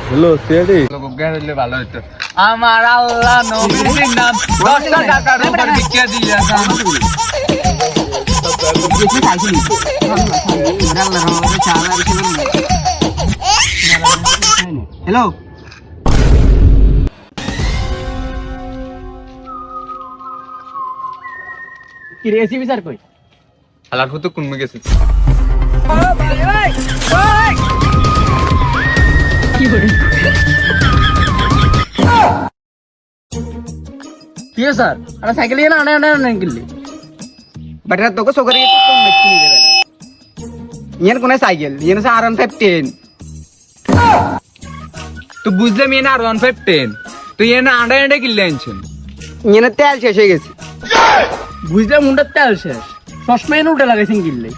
hello তেরি ভালো হইতো আমার আল্লাহ নবীর নাম 10 টাকার উপর বিক্রি দিয়া যান হ্যালো কি রেসিপি স্যার কই হালার কত কোন গেছে কি স্যার আরে সাইকেল নিয়ে না আনে আনে আনে কিনলি বেটা তোকে সকারে একটু কম মেশিন নিয়ে বেটা ইয়ার কোন সাইকেল ইয়ার সে R151 তো বুঝলাম এনে আর 110 তো এনে আন্ডা আন্ডা কিনলে আনছেন ইয়ার তেল শেষ হয়ে গেছে বুঝলাম মুন্ডার তেল শেষ সসময় উঠে লাগাইছেন কিনলে